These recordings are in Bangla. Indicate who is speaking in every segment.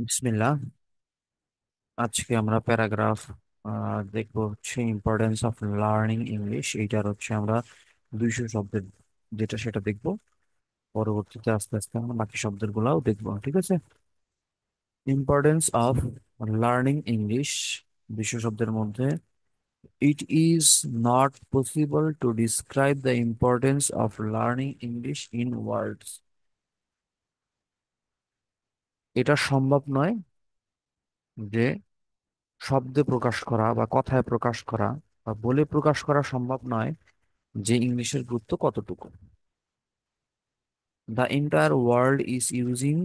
Speaker 1: বিসমিল্লাহ। আজকে আমরা প্যারাগ্রাফ দেখবো হচ্ছে ইম্পর্টেন্স অফ লার্নিং ইংলিশ। এইটার হচ্ছে আমরা 200 শব্দের যেটা সেটা দেখবো। পরবর্তীতে আস্তে আস্তে আমরা বাকি শব্দের গুলাও দেখবো, ঠিক আছে? ইম্পর্টেন্স অফ লার্নিং ইংলিশ 200 শব্দের মধ্যে, it is not possible to describe the importance of learning English in words. এটা সম্ভব নয় যে শব্দে প্রকাশ করা বা কথায় প্রকাশ করা বা বলে প্রকাশ করা সম্ভব নয় যে ইংলিশের গুরুত্ব কতটুকু। The entire world is using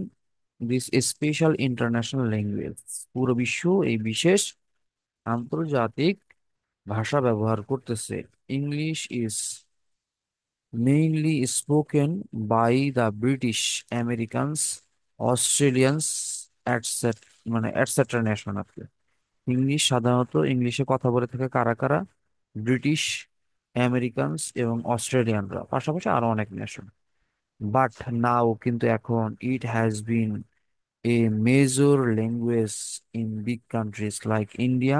Speaker 1: this special international language. পুরো বিশ্ব এই বিশেষ আন্তর্জাতিক ভাষা ব্যবহার করতেছে। English is mainly spoken by the British, Americans, Australians, etcetera nation আর কি। ইংলিশ সাধারণত ইংলিশে কথা বলে থাকে কারা কারা? ব্রিটিশ, আমেরিকানস এবং অস্ট্রেলিয়ানরা, পাশাপাশি আরো অনেক নেশন। বাট নাও কিন্তু এখন it has been a major language in big countries like India,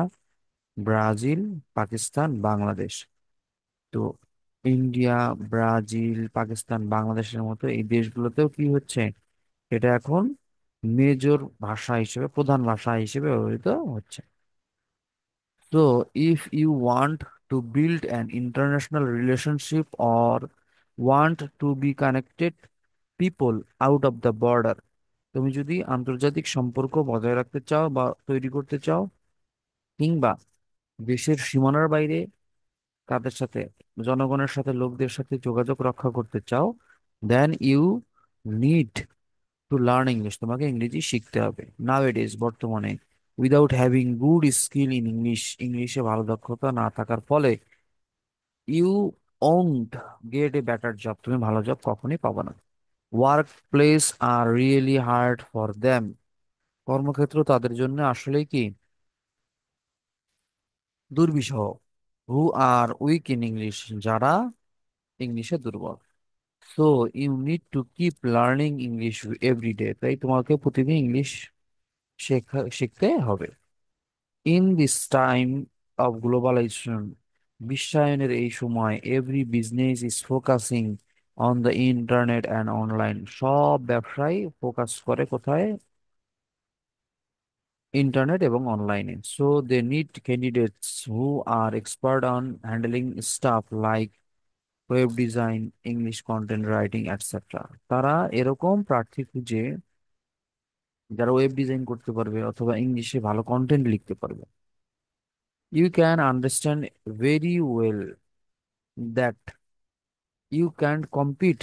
Speaker 1: Brazil, Pakistan, Bangladesh. তো ইন্ডিয়া, ব্রাজিল, পাকিস্তান, বাংলাদেশের মতো এই দেশগুলোতেও কি হচ্ছে, এটা এখন মেজর ভাষা হিসেবে, প্রধান ভাষা হিসেবে ব্যবহৃত হচ্ছে। So, if you want to build an international relationship or want to be connected people out of the border, তুমি যদি আন্তর্জাতিক সম্পর্ক বজায় রাখতে চাও বা তৈরি করতে চাও, কিংবা দেশের সীমানার বাইরে তাদের সাথে, জনগণের সাথে, লোকদের সাথে যোগাযোগ রক্ষা করতে চাও, then you need to learn English. তোমাকে ইংরেজি শিখতে হবে। নাও ইট ইজ, বর্তমানে, without having good skill in English, ইংলিশে ভালো দক্ষতা না থাকার ফলে you won't get a better job, তুমি ভালো জব কখনই পাবে না। Workplace are really hard for them, কর্মক্ষেত্র তাদের জন্য আসলেই কি দুর্বিষহ। Who are weak in English, যারা ইংলিশে দুর্বল। So you need to keep learning English every day, তাই তোমাকে প্রতিদিন ইংলিশ শিখতে হবে। In this time of globalisation, বিশ্বায়নের এই সময়, every business is focusing on the internet and online, সব ব্যবসায় ফোকাস করে কোথায়? ইন্টারনেট এবং অনলাইনে। So they need candidates who are expert on handling stuff like web design, English content writing, etcetera. তারা এরকম প্রার্থী খুঁজে যারা ওয়েব ডিজাইন করতে পারবে অথবা ইংলিশে ভালো কন্টেন্ট লিখতে পারবে। You can understand very well that you can't compete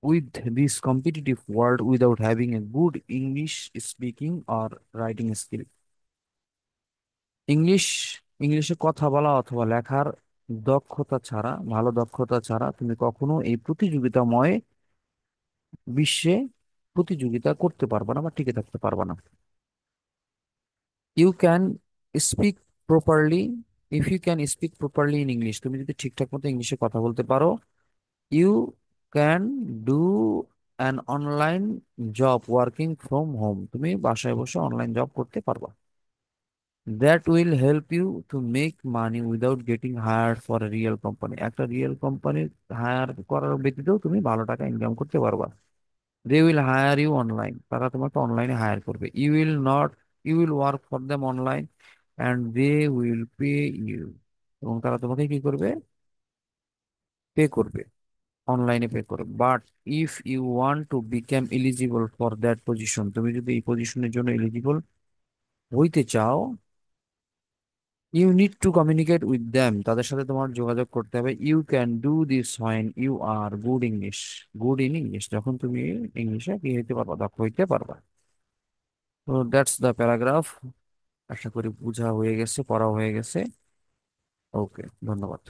Speaker 1: with this competitive world without having a good English speaking or writing skill. English ইংলিশে কথা বলা অথবা লেখার দক্ষতা ছাড়া, ভালো দক্ষতা ছাড়া তুমি কখনো এই প্রতিযোগিতাময় বিশ্বে প্রতিযোগিতা করতে পারবে না বা টিকে থাকতে পারবে না। You can speak properly, if you can speak properly in English, তুমি যদি ঠিকঠাক মতো ইংলিশে কথা বলতে পারো, you can do an online job working from home, তুমি বাসায় বসে অনলাইন জব করতে পারবা। that will help you to make money without getting hired for a real company, একটা রিয়েল কোম্পানি হায়ার করার ব্যতীতও তুমি ভালো টাকা ইনকাম করতে পারবা। they will hire you online, তারা তোমাকে অনলাইনে হায়ার করবে। you will work for them online and they will pay you, এবং তারা তোমাকে কি করবে? পে করবে, অনলাইনে পে করো। But if you want to become eligible for that position, তুমি যদি এই পজিশনের জন্য এলিজিবল হইতে চাও, you need to communicate with them, তাদের সাথে তোমার যোগাযোগ করতে হবে। You can do this when you are good English, good in English, যখন তুমি ইংলিশে কি হইতে পারবা? দক্ষ হইতে পারবা। তো দ্যাটস দ্য প্যারাগ্রাফ। আশা করি বোঝা হয়ে গেছে, পড়া হয়ে গেছে। ওকে, ধন্যবাদ।